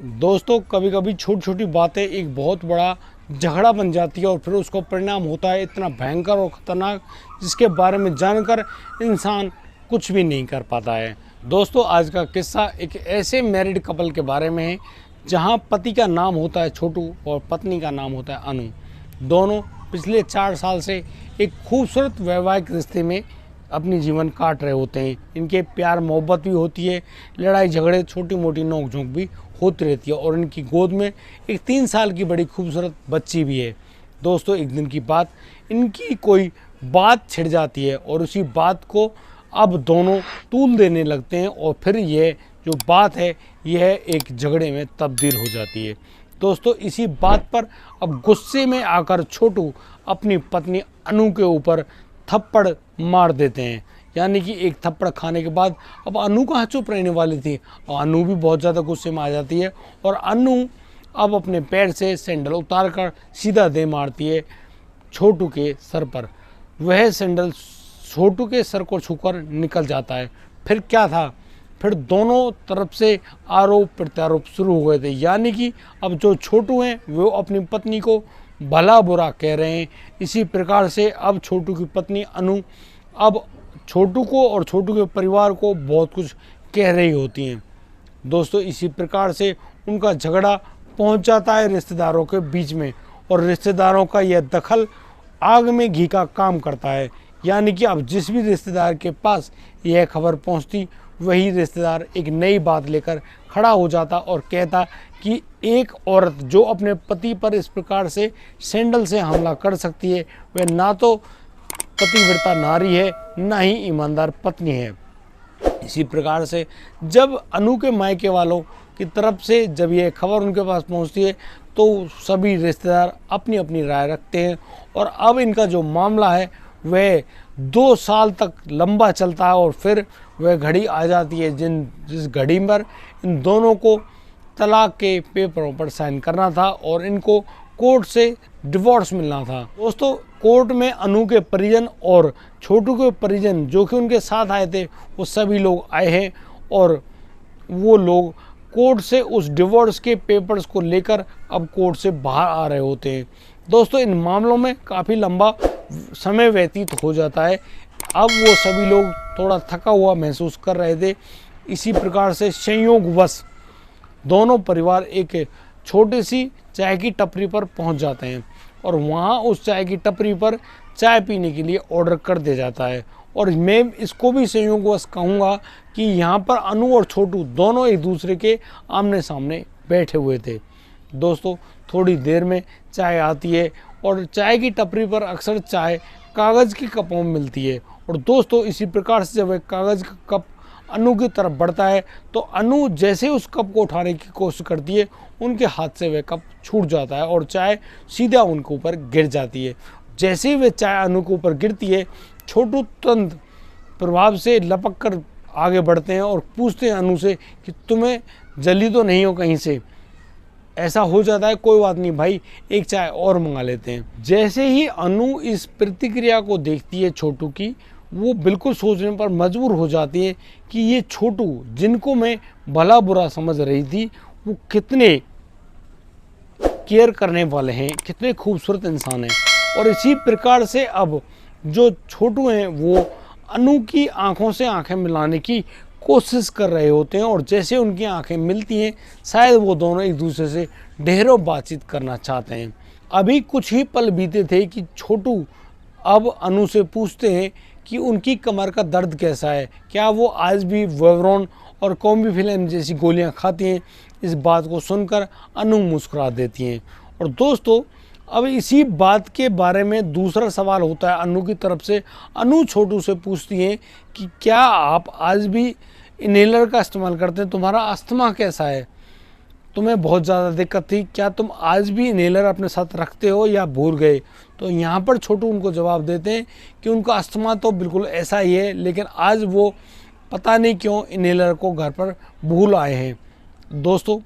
दोस्तों कभी कभी छोटी छोटी बातें एक बहुत बड़ा झगड़ा बन जाती है और फिर उसका परिणाम होता है इतना भयंकर और ख़तरनाक जिसके बारे में जानकर इंसान कुछ भी नहीं कर पाता है। दोस्तों आज का किस्सा एक ऐसे मैरिड कपल के बारे में है जहां पति का नाम होता है छोटू और पत्नी का नाम होता है अनु। दोनों पिछले 4 साल से एक खूबसूरत वैवाहिक रिश्ते में अपनी जीवन काट रहे होते हैं। इनके प्यार मोहब्बत भी होती है, लड़ाई झगड़े छोटी मोटी नोक झोंक भी होती रहती है और इनकी गोद में एक 3 साल की बड़ी खूबसूरत बच्ची भी है। दोस्तों एक दिन की बात, इनकी कोई बात छिड़ जाती है और उसी बात को अब दोनों तूल देने लगते हैं और फिर यह जो बात है यह एक झगड़े में तब्दील हो जाती है। दोस्तों इसी बात पर अब गुस्से में आकर छोटू अपनी पत्नी अनु के ऊपर थप्पड़ मार देते हैं। यानी कि एक थप्पड़ खाने के बाद अब अनु कहाँ चुप रहने वाली थी और अनु भी बहुत ज़्यादा गुस्से में आ जाती है और अनु अब अपने पैर से सैंडल उतार कर सीधा दे मारती है छोटू के सर पर। वह सैंडल छोटू के सर को छूकर निकल जाता है। फिर क्या था, फिर दोनों तरफ से आरोप प्रत्यारोप शुरू हो गए थे। यानी कि अब जो छोटू हैं वो अपनी पत्नी को भला बुरा कह रहे हैं। इसी प्रकार से अब छोटू की पत्नी अनु अब छोटू को और छोटू के परिवार को बहुत कुछ कह रही होती हैं। दोस्तों इसी प्रकार से उनका झगड़ा पहुंच जाता है रिश्तेदारों के बीच में और रिश्तेदारों का यह दखल आग में घी का काम करता है। यानी कि अब जिस भी रिश्तेदार के पास यह खबर पहुंचती वही रिश्तेदार एक नई बात लेकर खड़ा हो जाता और कहता कि एक औरत जो अपने पति पर इस प्रकार से सैंडल से हमला कर सकती है वह ना तो पतिव्रता नारी है ना ही ईमानदार पत्नी है। इसी प्रकार से जब अनु के मायके वालों की तरफ से जब यह खबर उनके पास पहुंचती है तो सभी रिश्तेदार अपनी अपनी राय रखते हैं और अब इनका जो मामला है वह 2 साल तक लंबा चलता है और फिर वह घड़ी आ जाती है जिस घड़ी पर इन दोनों को तलाक के पेपरों पर साइन करना था और इनको कोर्ट से डिवोर्स मिलना था। दोस्तों कोर्ट में अनु के परिजन और छोटू के परिजन जो कि उनके साथ आए थे वो सभी लोग आए हैं और वो लोग कोर्ट से उस डिवोर्स के पेपर्स को लेकर अब कोर्ट से बाहर आ रहे होते हैं। दोस्तों इन मामलों में काफ़ी लंबा समय व्यतीत हो जाता है। अब वो सभी लोग थोड़ा थका हुआ महसूस कर रहे थे। इसी प्रकार से संयोगवश दोनों परिवार एक छोटी सी चाय की टपरी पर पहुंच जाते हैं और वहां उस चाय की टपरी पर चाय पीने के लिए ऑर्डर कर दिया जाता है। और मैं इसको भी संयोगवश कहूँगा कि यहाँ पर अनु और छोटू दोनों एक दूसरे के आमने सामने बैठे हुए थे। दोस्तों थोड़ी देर में चाय आती है और चाय की टपरी पर अक्सर चाय कागज़ की कपों में मिलती है और दोस्तों इसी प्रकार से जब एक कागज़ का कप अनु की तरफ बढ़ता है तो अनु जैसे उस कप को उठाने की कोशिश करती है उनके हाथ से वह कप छूट जाता है और चाय सीधा उनके ऊपर गिर जाती है। जैसे ही वह चाय अनु के ऊपर गिरती है छोटू तुरंत प्रभाव से लपक कर आगे बढ़ते हैं और पूछते हैं अनु से कि तुम्हें जली तो नहीं हो कहीं से। ऐसा हो जाता है, कोई बात नहीं भाई एक चाय और मंगा लेते हैं। जैसे ही अनु इस प्रतिक्रिया को देखती है छोटू की, वो बिल्कुल सोचने पर मजबूर हो जाती है कि ये छोटू जिनको मैं भला बुरा समझ रही थी वो कितने केयर करने वाले हैं, कितने खूबसूरत इंसान हैं। और इसी प्रकार से अब जो छोटू हैं वो अनु की आंखों से आंखें मिलाने की कोशिश कर रहे होते हैं और जैसे उनकी आंखें मिलती हैं शायद वो दोनों एक दूसरे से ढेरों बातचीत करना चाहते हैं। अभी कुछ ही पल बीते थे कि छोटू अब अनु से पूछते हैं कि उनकी कमर का दर्द कैसा है, क्या वो आज भी वेवरॉन और कॉम्बिफ्लेम जैसी गोलियां खाती हैं। इस बात को सुनकर अनु मुस्कुरा देती हैं। और दोस्तों अब इसी बात के बारे में दूसरा सवाल होता है अनु की तरफ से। अनु छोटू से पूछती हैं कि क्या आप आज भी इनहेलर का इस्तेमाल करते हैं, तुम्हारा अस्थमा कैसा है, तुम्हें बहुत ज़्यादा दिक्कत थी, क्या तुम आज भी इनहेलर अपने साथ रखते हो या भूल गए। तो यहाँ पर छोटू उनको जवाब देते हैं कि उनका अस्थमा तो बिल्कुल ऐसा ही है लेकिन आज वो पता नहीं क्यों इनहेलर को घर पर भूल आए हैं। दोस्तों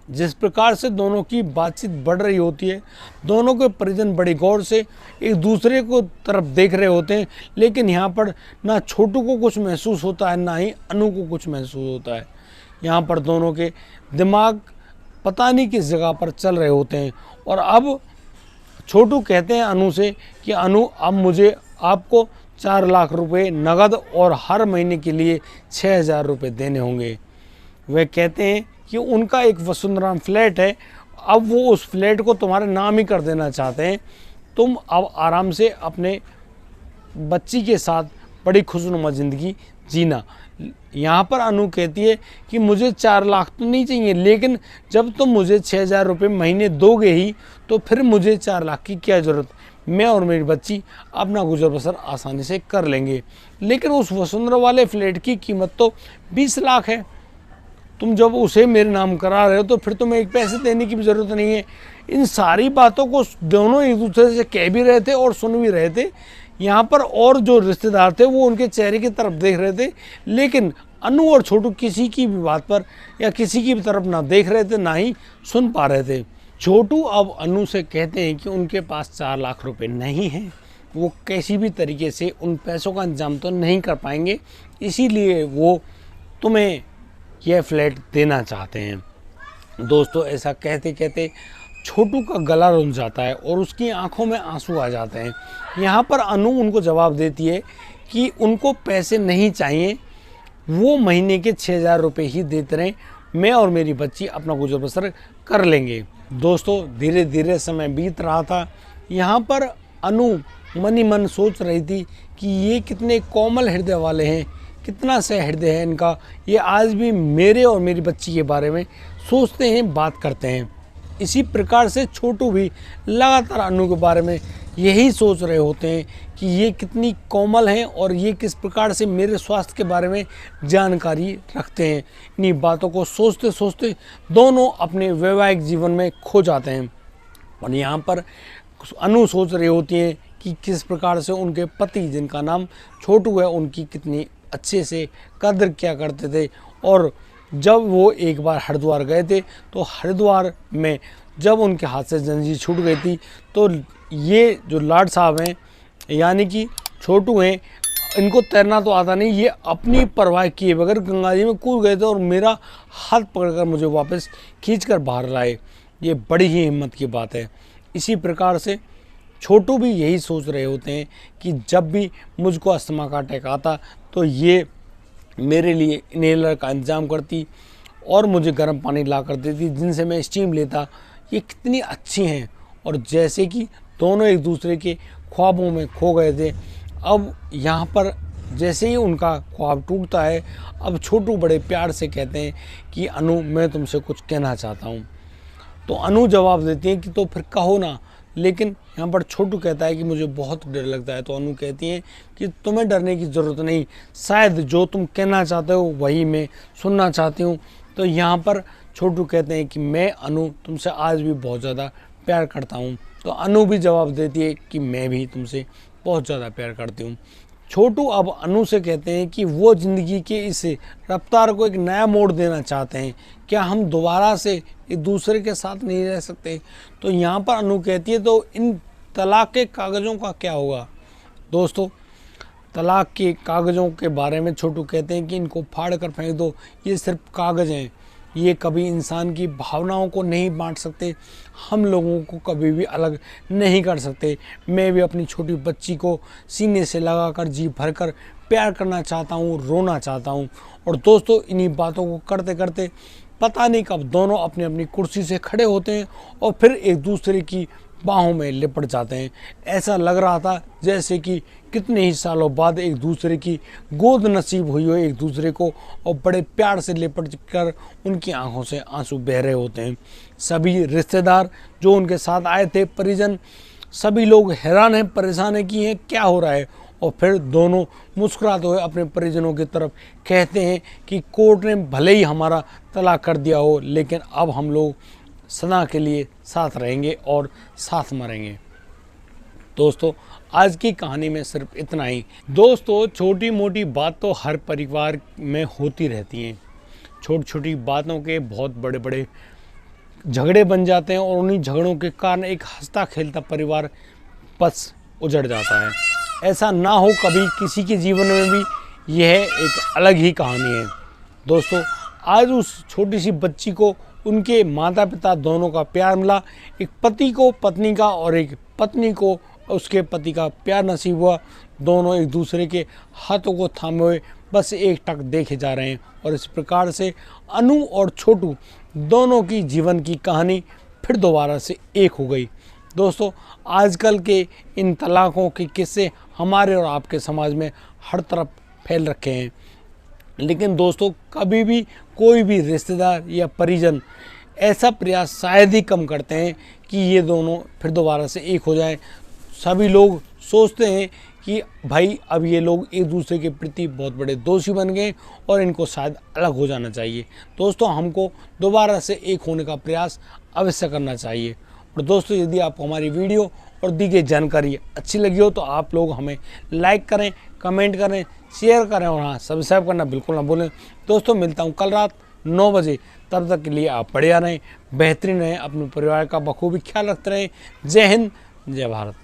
जिस प्रकार से दोनों की बातचीत बढ़ रही होती है, दोनों के परिजन बड़े गौर से एक दूसरे को तरफ देख रहे होते हैं, लेकिन यहाँ पर ना छोटू को कुछ महसूस होता है ना ही अनु को कुछ महसूस होता है। यहाँ पर दोनों के दिमाग पता नहीं किस जगह पर चल रहे होते हैं। और अब छोटू कहते हैं अनु से कि अनु, अब मुझे आपको 4 लाख रुपए नगद और हर महीने के लिए 6,000 रुपये देने होंगे। वे कहते हैं कि उनका एक वसुंधरा फ्लैट है, अब वो उस फ्लैट को तुम्हारे नाम ही कर देना चाहते हैं। तुम अब आराम से अपने बच्ची के साथ बड़ी खुशनुमा ज़िंदगी जीना। यहाँ पर अनु कहती है कि मुझे 4 लाख तो नहीं चाहिए, लेकिन जब तुम मुझे 6,000 रुपये महीने दोगे ही तो फिर मुझे 4 लाख की क्या ज़रूरत। मैं और मेरी बच्ची अपना गुजर बसर आसानी से कर लेंगे। लेकिन उस वसुंधरा वाले फ्लैट की कीमत तो 20 लाख है। तुम जब उसे मेरे नाम करा रहे हो तो फिर तुम्हें एक पैसे देने की भी ज़रूरत नहीं है। इन सारी बातों को दोनों एक दूसरे से कह भी रहे थे और सुन भी रहे थे। यहाँ पर और जो रिश्तेदार थे वो उनके चेहरे की तरफ देख रहे थे, लेकिन अनु और छोटू किसी की भी बात पर या किसी की भी तरफ ना देख रहे थे, ना ही सुन पा रहे थे। छोटू अब अनु से कहते हैं कि उनके पास 4 लाख रुपए नहीं हैं, वो किसी भी तरीके से उन पैसों का इंतजाम तो नहीं कर पाएंगे, इसीलिए वो तुम्हें यह फ्लैट देना चाहते हैं। दोस्तों, ऐसा कहते कहते छोटू का गला रुंध जाता है और उसकी आंखों में आंसू आ जाते हैं। यहाँ पर अनु उनको जवाब देती है कि उनको पैसे नहीं चाहिए, वो महीने के 6,000 रुपये ही देते रहें, मैं और मेरी बच्ची अपना गुजर बसर कर लेंगे। दोस्तों, धीरे धीरे समय बीत रहा था। यहाँ पर अनु मन ही मन सोच रही थी कि ये कितने कोमल हृदय वाले हैं, कितना सहृदय है इनका, ये आज भी मेरे और मेरी बच्ची के बारे में सोचते हैं, बात करते हैं। इसी प्रकार से छोटू भी लगातार अनु के बारे में यही सोच रहे होते हैं कि ये कितनी कोमल हैं और ये किस प्रकार से मेरे स्वास्थ्य के बारे में जानकारी रखते हैं। इन्हीं बातों को सोचते सोचते दोनों अपने वैवाहिक जीवन में खो जाते हैं। और यहाँ पर अनु सोच रही होती हैं कि किस प्रकार से उनके पति, जिनका नाम छोटू है, उनकी कितनी अच्छे से कदर क्या करते थे। और जब वो एक बार हरिद्वार गए थे तो हरिद्वार में जब उनके हाथ से जंजीर छूट गई थी तो ये जो लाड साहब हैं, यानी कि छोटू हैं, इनको तैरना तो आता नहीं, ये अपनी परवाह किए बगैर गंगा जी में कूद गए थे और मेरा हाथ पकड़कर मुझे वापस खींचकर बाहर लाए। ये बड़ी ही हिम्मत की बात है। इसी प्रकार से छोटू भी यही सोच रहे होते हैं कि जब भी मुझको अस्थमा का अटैक आता तो ये मेरे लिए इनहेलर का इंतज़ाम करती और मुझे गर्म पानी ला कर देती, जिनसे मैं स्टीम लेता। ये कितनी अच्छी हैं। और जैसे कि दोनों एक दूसरे के ख्वाबों में खो गए थे, अब यहाँ पर जैसे ही उनका ख्वाब टूटता है, अब छोटू बड़े प्यार से कहते हैं कि अनु, मैं तुमसे कुछ कहना चाहता हूँ। तो अनु जवाब देती है कि तो फिर कहो ना। लेकिन यहाँ पर छोटू कहता है कि मुझे बहुत डर लगता है। तो अनु कहती है कि तुम्हें डरने की ज़रूरत नहीं, शायद जो तुम कहना चाहते हो वही मैं सुनना चाहती हूँ। तो यहाँ पर छोटू कहते हैं कि मैं अनु तुमसे आज भी बहुत ज़्यादा प्यार करता हूँ। तो अनु भी जवाब देती है कि मैं भी तुमसे बहुत ज़्यादा प्यार करती हूँ। छोटू अब अनु से कहते हैं कि वो ज़िंदगी के इस रफ्तार को एक नया मोड़ देना चाहते हैं, क्या हम दोबारा से एक दूसरे के साथ नहीं रह सकते। तो यहाँ पर अनु कहती है तो इन तलाक के कागज़ों का क्या होगा। दोस्तों, तलाक के कागज़ों के बारे में छोटू कहते हैं कि इनको फाड़ कर फेंक दो, ये सिर्फ कागज़ हैं, ये कभी इंसान की भावनाओं को नहीं बांट सकते, हम लोगों को कभी भी अलग नहीं कर सकते। मैं भी अपनी छोटी बच्ची को सीने से लगाकर जी भरकर प्यार करना चाहता हूँ, रोना चाहता हूँ। और दोस्तों, इन्हीं बातों को करते करते पता नहीं कब दोनों अपनी अपनी कुर्सी से खड़े होते हैं और फिर एक दूसरे की बाहों में लिपट जाते हैं। ऐसा लग रहा था जैसे कि कितने ही सालों बाद एक दूसरे की गोद नसीब हुई हो एक दूसरे को, और बड़े प्यार से लिपट कर उनकी आंखों से आंसू बह रहे होते हैं। सभी रिश्तेदार जो उनके साथ आए थे, परिजन, सभी लोग हैरान हैं, परेशान हैं कि ये क्या हो रहा है। और फिर दोनों मुस्कुराते हुए अपने परिजनों की तरफ कहते हैं कि कोर्ट ने भले ही हमारा तलाक कर दिया हो, लेकिन अब हम लोग सदा के लिए साथ रहेंगे और साथ मरेंगे। दोस्तों, आज की कहानी में सिर्फ इतना ही। दोस्तों, छोटी मोटी बात तो हर परिवार में होती रहती हैं। छोटी छोटी बातों के बहुत बड़े बड़े झगड़े बन जाते हैं और उन्हीं झगड़ों के कारण एक हंसता खेलता परिवार बस उजड़ जाता है। ऐसा ना हो कभी किसी के जीवन में भी, यह एक अलग ही कहानी है। दोस्तों, आज उस छोटी सी बच्ची को उनके माता पिता दोनों का प्यार मिला, एक पति को पत्नी का और एक पत्नी को उसके पति का प्यार नसीब हुआ। दोनों एक दूसरे के हाथों को थामे हुए बस एक टक देखे जा रहे हैं और इस प्रकार से अनु और छोटू दोनों की जीवन की कहानी फिर दोबारा से एक हो गई। दोस्तों, आजकल के इन तलाकों के किस्से हमारे और आपके समाज में हर तरफ फैल रखे हैं, लेकिन दोस्तों कभी भी कोई भी रिश्तेदार या परिजन ऐसा प्रयास शायद ही कम करते हैं कि ये दोनों फिर दोबारा से एक हो जाएं। सभी लोग सोचते हैं कि भाई अब ये लोग एक दूसरे के प्रति बहुत बड़े दोषी बन गए और इनको शायद अलग हो जाना चाहिए। दोस्तों, हमको दोबारा से एक होने का प्रयास अवश्य करना चाहिए। और दोस्तों, यदि आपको हमारी वीडियो और दी गई जानकारी अच्छी लगी हो तो आप लोग हमें लाइक करें, कमेंट करें, शेयर करें और हाँ, सब्सक्राइब करना बिल्कुल ना भूलें। दोस्तों, मिलता हूँ कल रात 9 बजे। तब तक के लिए आप बढ़िया रहें, बेहतरीन रहें, अपने परिवार का बखूबी ख्याल रखते रहें। जय हिंद, जय भारत।